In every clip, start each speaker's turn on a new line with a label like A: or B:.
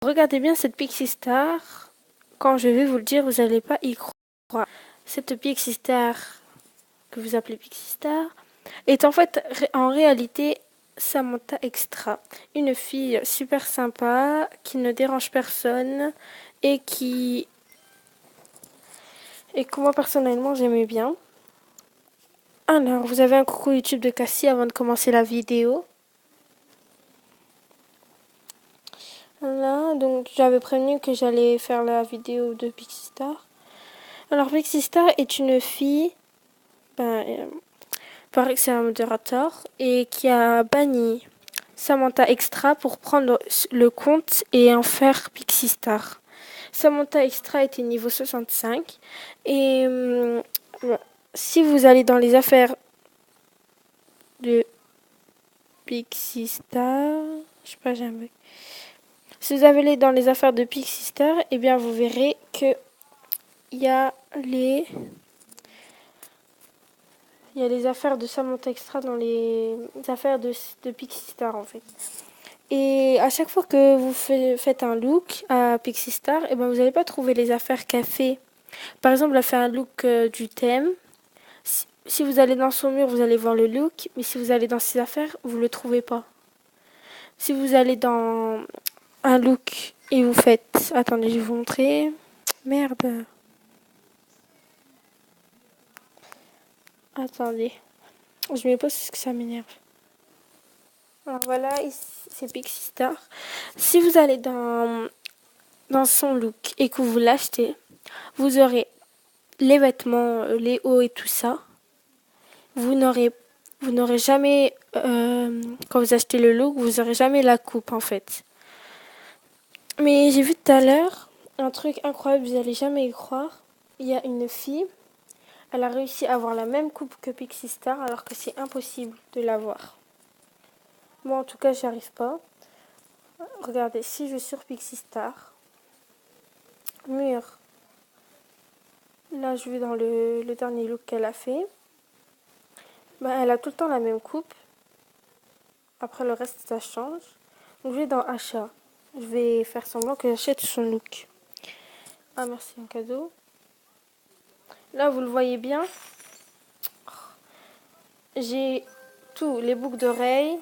A: Regardez bien cette Pixie Star. Quand je vais vous le dire, vous n'allez pas y croire. Cette Pixie Star que vous appelez Pixie Star est en fait en réalité Samantha Extra, une fille super sympa qui ne dérange personne et que moi personnellement j'aimais bien. Alors, vous avez un coucou YouTube de Cassie avant de commencer la vidéo. Voilà, donc j'avais prévenu que j'allais faire la vidéo de Pixie Star. Alors, Pixie Star est une fille, paraît que c'est un modérateur, et qui a banni Samantha Extra pour prendre le compte et en faire Pixie Star. Samantha Extra était niveau 65 et si vous allez dans les affaires de Pixie Star, je sais pas, j'ai un bug. Si vous allez dans les affaires de Pixie Star, eh bien vous verrez que il y a les affaires de Samantha Extra dans les affaires de Pixie Star en fait. Et à chaque fois que vous faites un look à Pixie Star, eh ben vous n'allez pas trouver les affaires qu'elle fait. Par exemple, elle a fait un look du thème. Si vous allez dans son mur, vous allez voir le look, mais si vous allez dans ses affaires, vous le trouvez pas. Si vous allez dans un look et vous faites... Attendez, je vais vous montrer. Merde. Attendez. Je me pose parce que ça m'énerve. Alors voilà, ici c'est Pixie Star. Si vous allez dans son look et que vous l'achetez, vous aurez les vêtements, les hauts et tout ça. Vous n'aurez jamais, quand vous achetez le look, vous n'aurez jamais la coupe en fait. Mais j'ai vu tout à l'heure un truc incroyable, vous n'allez jamais y croire. Il y a une fille, elle a réussi à avoir la même coupe que Pixie Star alors que c'est impossible de l'avoir. Moi en tout cas, j'y arrive pas. Regardez, si je vais sur Pixie Star, mur, là je vais dans le dernier look qu'elle a fait. Ben, elle a tout le temps la même coupe. Après le reste ça change. Donc je vais dans achat. Je vais faire semblant que j'achète son look. Ah merci, un cadeau. Là vous le voyez bien. J'ai tout, les boucles d'oreilles,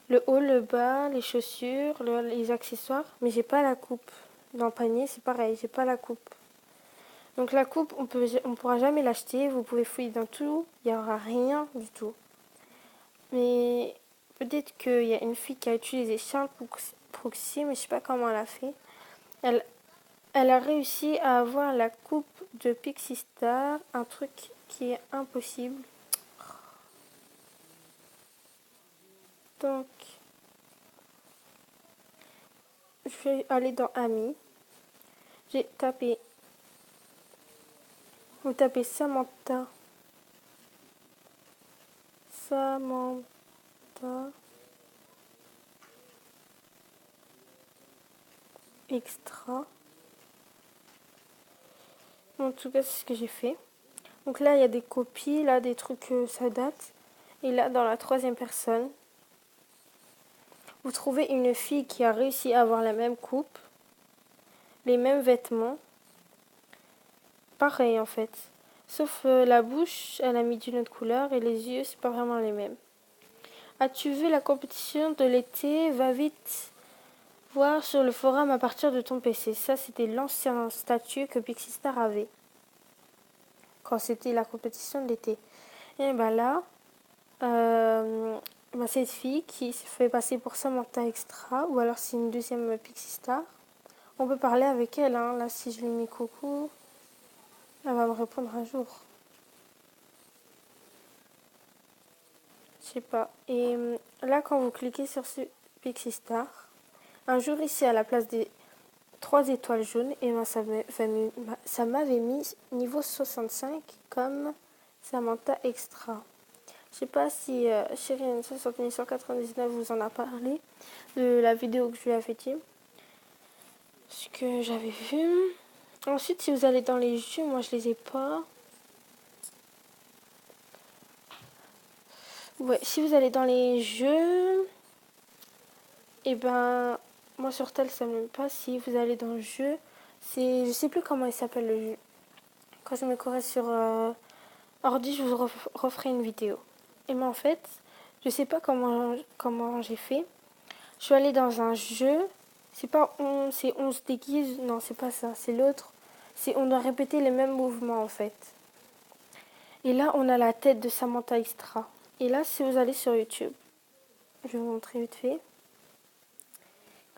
A: le haut, le bas, les chaussures, les accessoires. Mais j'ai pas la coupe. Dans le panier c'est pareil, j'ai pas la coupe. Donc la coupe on pourra jamais l'acheter. Vous pouvez fouiller dans tout, il n'y aura rien du tout. Mais peut-être qu'il y a une fille qui a utilisé Charles Proxy, mais je sais pas comment elle a fait. Elle a réussi à avoir la coupe de Pixie Star, un truc qui est impossible. Donc, je vais aller dans Amis. J'ai tapé. Vous tapez Samantha. Samantha. Extra. En tout cas, c'est ce que j'ai fait. Donc là, il y a des copies, là, des trucs, ça date. Et là, dans la troisième personne, vous trouvez une fille qui a réussi à avoir la même coupe, les mêmes vêtements. Pareil, en fait. Sauf la bouche, elle a mis d'une autre couleur et les yeux, c'est pas vraiment les mêmes. As-tu vu la compétition de l'été? Va vite voir sur le forum à partir de ton PC. Ça, c'était l'ancien statut que Pixie Star avait. Quand c'était la compétition de l'été. Et ben là, cette fille qui se fait passer pour Samantha Extra, ou alors c'est une deuxième Pixie Star, on peut parler avec elle. Hein. Là, si je lui mets coucou, elle va me répondre un jour. Je sais pas. Et là, quand vous cliquez sur ce Pixie Star, un jour ici à la place des 3 étoiles jaunes, et ben ça m'avait mis niveau 65 comme Samantha Extra. Je sais pas si Chérie 199 vous en a parlé de la vidéo que je lui avais dit. Ce que j'avais vu. Ensuite, si vous allez dans les jeux, moi je les ai pas. Ouais, si vous allez dans les jeux, et ben Moi, sur tel, ça ne m'aime pas. Si vous allez dans le jeu, je sais plus comment il s'appelle le jeu. Quand je me corrige sur ordi, je vous referai une vidéo. Et moi, en fait, je sais pas comment j'ai fait. Je suis allée dans un jeu. C'est pas c'est on se déguise. Non, c'est pas ça. C'est l'autre. C'est on doit répéter les mêmes mouvements, en fait. Et là, on a la tête de Samantha Extra. Et là, si vous allez sur YouTube, je vais vous montrer vite fait.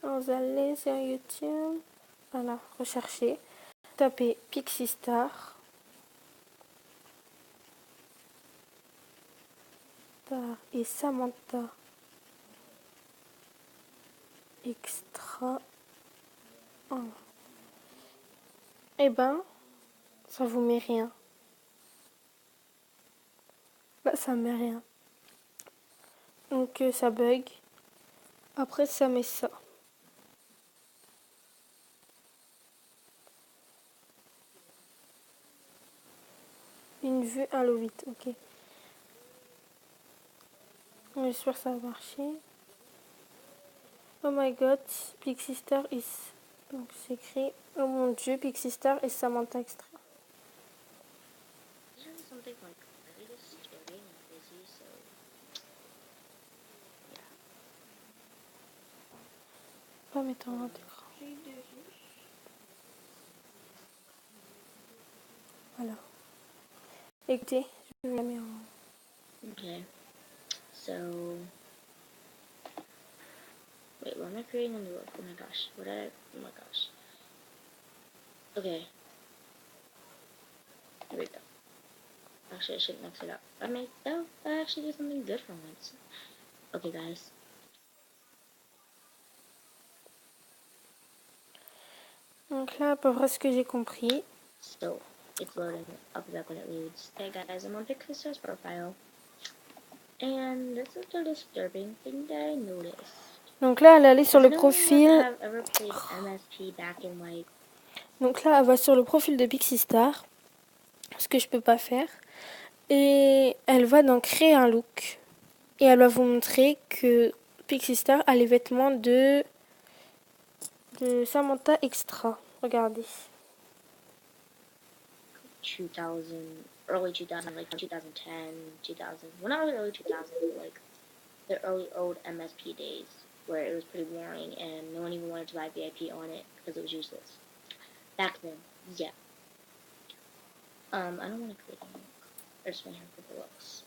A: Quand vous allez sur YouTube, voilà, recherchez, tapez Pixie Star. Et Samantha Extra. Oh. Eh ben, ça vous met rien. Bah, ça met rien. Donc, ça bug. Après, ça met ça. Une vue Halo 8, ok. J'espère que ça va marcher. Oh my god, Pixie Star is. Donc, c'est écrit. Oh mon dieu, Pixie Star et Samantha Extra. Pas mettre en écran. Voilà. Écoutez, je vais la mettre en.
B: Okay. So, wait, what am I creating a new look? Oh my gosh. Oh my gosh. Okay. Here we go. Actually, I should mix it up. I actually did something good for once. Okay, guys.
A: Donc là, à peu près ce que j'ai compris.
B: So, it's loading. I'll be back when it loads. Hey guys, I'm on Pixie Star's profile. And this is a disturbing thing that I noticed.
A: Donc là, elle allait sur le profil. Donc là, elle va sur le profil de Pixie Star. Ce que je peux pas faire. Et elle va dans créer un look. Et elle va vous montrer que Pixie Star a les vêtements de Samantha Extra. Regardez.
B: 2000, early 2000, like 2010, 2000. When I was early 2000, like the early old MSP days, where it was pretty boring and no one even wanted to buy VIP on it because it was useless. Back then, yeah. I don't want to click on it. I just want to have the looks.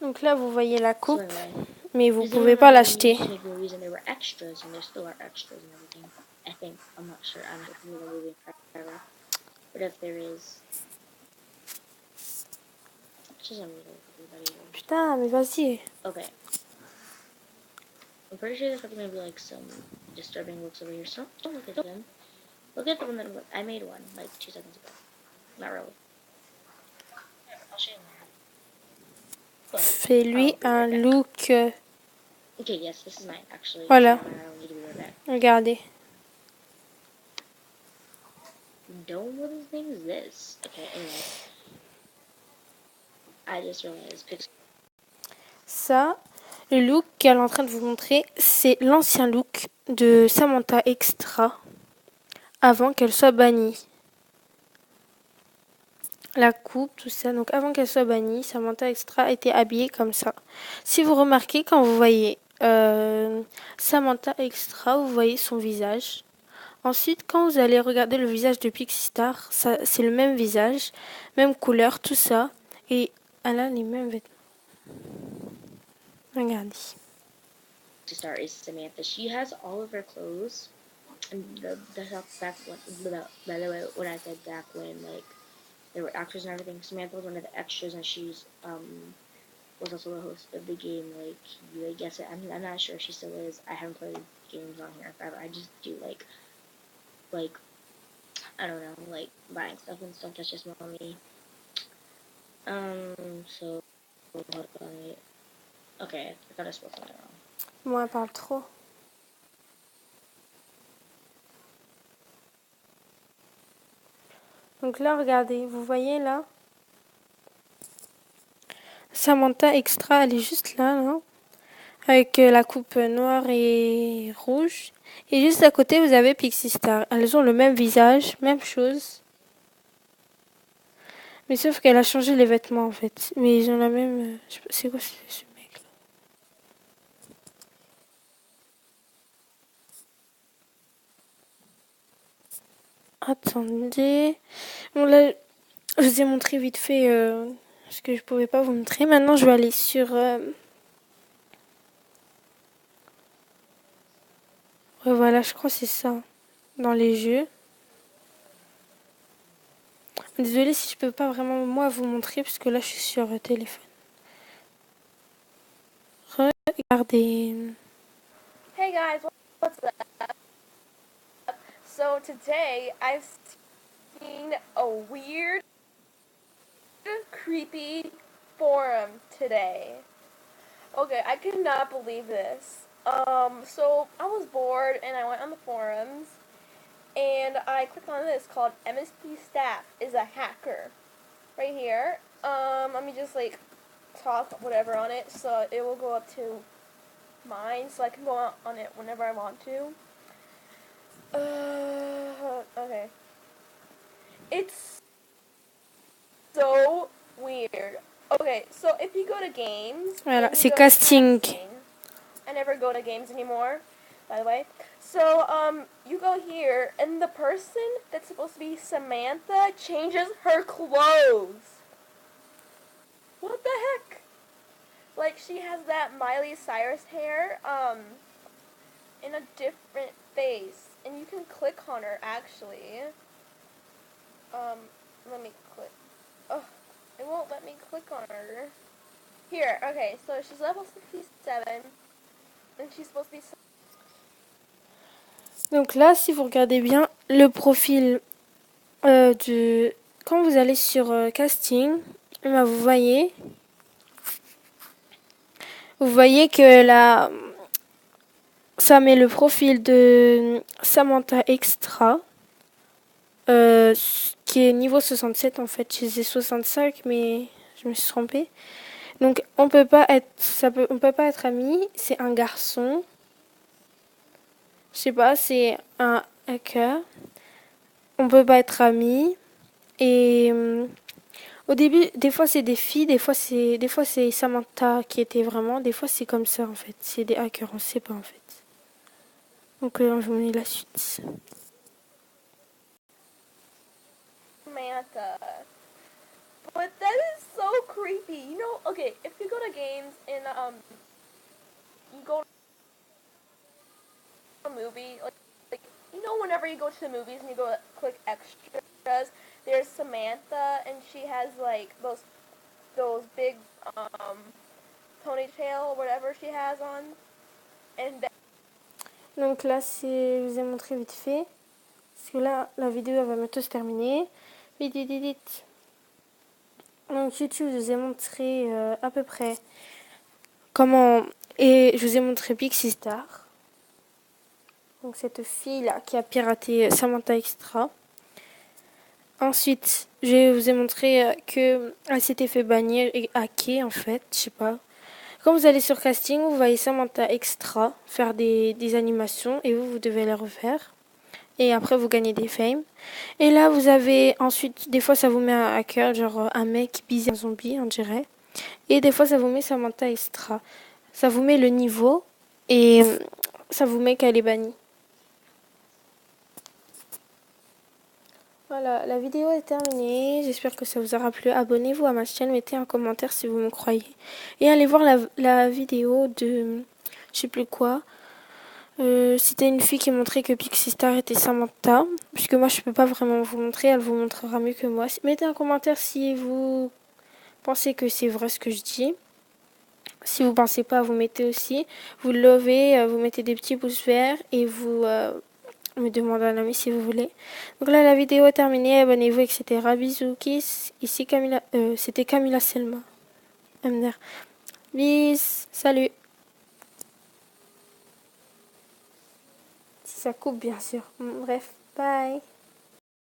A: Donc là, vous voyez la coupe,
B: So anyway,
A: mais vous pouvez pas l'acheter.
B: The reason there were extras, and there still are extras and everything. I think. I'm not sure. I don't know the movie forever. But if there is, just a little everybody.
A: Putain, mais vas-y.
B: Okay. I'm pretty sure there's probably gonna be like some disturbing looks over here. So don't look at them. Look at the one that I made one like 2 seconds ago. Not really. I'll show you.
A: Fais-lui un look.
B: Okay, yes, this is mine actually.
A: Voilà.
B: I don't need to be right back.
A: Regardez.
B: Dome, what his name is this? Okay, anyway. I just realized picture.
A: Ça, le look qu'elle est en train de vous montrer, c'est l'ancien look de Samantha Extra avant qu'elle soit bannie. La coupe, tout ça. Donc avant qu'elle soit bannie, Samantha Extra était habillée comme ça. Si vous remarquez, quand vous voyez Samantha Extra, vous voyez son visage. Ensuite, quand vous allez regarder le visage de Pixie Star, c'est le même visage, même couleur, tout ça. Et elle a les mêmes vêtements. Regardez.
B: To start is Samantha. She has all of her clothes, and back when I said back when like there were actors and everything. Samantha was one of the extras, and she's was also the host of the game. Like you, I guess I'm not sure if she still is. I haven't played games on here forever. I just do like I don't know, like buying stuff and stuff. That's just more me. So hold on. Okay, I thought I spelled something wrong.
A: Moi, elle parle trop. Donc là, regardez, vous voyez là Samantha Extra, elle est juste là, là. avec la coupe noire et rouge. Et juste à côté, vous avez Pixie Star. Elles ont le même visage, même chose. Mais sauf qu'elle a changé les vêtements en fait. Mais ils ont la même... je sais pas, c'est quoi ce mec là? Attendez. Bon là, je vous ai montré vite fait ce que je pouvais pas vous montrer. Maintenant, je vais aller sur... ouais, voilà, je crois que c'est ça. Dans les jeux. Désolée si je peux pas vraiment moi vous montrer parce que là je suis sur téléphone. Regardez.
C: Hey guys, what's up? So today I've seen a weird, creepy forum today. Okay, I could not believe this. So I was bored and I went on the forums and I clicked on this called MSP Staff is a hacker. Right here. Let me just like talk whatever on it so it will go up to mine so I can go on it whenever I want to. Okay. It's so weird. Okay, so if you go to games,
A: Voilà,
C: and you
A: c'est
C: go to
A: casting.
C: I never go to games anymore, by the way. So, you go here, and the person that's supposed to be Samantha changes her clothes. What the heck? Like, she has that Miley Cyrus hair, in a different face. And you can click on her, actually. Let me click. Oh, it won't let me click on her. Here, okay, so she's level 67, and she's supposed to be...
A: Donc là, si vous regardez bien le profil de... Quand vous allez sur casting, bah, vous voyez que là, ça met le profil de Samantha Extra, qui est niveau 67 en fait. Je disais 65, mais je me suis trompée. Donc on peut pas être amis. C'est un garçon. Je sais pas, c'est un hacker. On peut pas être amis. Et au début, des fois c'est des filles, des fois c'est Samantha qui était vraiment, des fois c'est comme ça en fait. C'est des hackers, on sait pas en fait. Donc je vous mets la suite.
C: Samantha. But that is so creepy. You know, okay, if you go to games and, you go to a movie, like, you know whenever you go to the movies and you go click extras, there's Samantha and she has, like, those big, ponytail or whatever she has on. And that...
A: Donc là, je vous ai montré vite fait. Parce que là, la vidéo elle va bientôt se terminer. Vite, vite, vite, vite. Donc YouTube, je vous ai montré à peu près comment... Et je vous ai montré Pixie Star. Donc cette fille-là qui a piraté Samantha Extra. Ensuite, je vous ai montré qu'elle s'était fait bannir et hacker en fait, je sais pas. Quand vous allez sur casting, vous voyez Samantha Extra faire des animations et vous devez les refaire. Et après, vous gagnez des fames. Et là, vous avez ensuite, des fois, ça vous met un hacker, genre un mec bisé un zombie, on dirait. Et des fois, ça vous met Samantha Extra. Ça vous met le niveau et ça vous met qu'elle est bannie. Voilà, la vidéo est terminée. J'espère que ça vous aura plu. Abonnez-vous à ma chaîne, mettez un commentaire si vous me croyez. Et allez voir la vidéo de je sais plus quoi. C'était une fille qui montrait que Pixie Star était Samantha. Puisque moi je peux pas vraiment vous montrer, elle vous montrera mieux que moi. Mettez un commentaire si vous pensez que c'est vrai ce que je dis. Si vous pensez pas, vous mettez aussi. Vous lovez, vous mettez des petits pouces verts et vous me demandez un ami si vous voulez. Donc là la vidéo est terminée, abonnez-vous, etc. Bisous, kiss. Ici Camilla, c'était Camilla Selma. MDR. Bis, salut. Si ça coupe bien sûr. Bref, bye.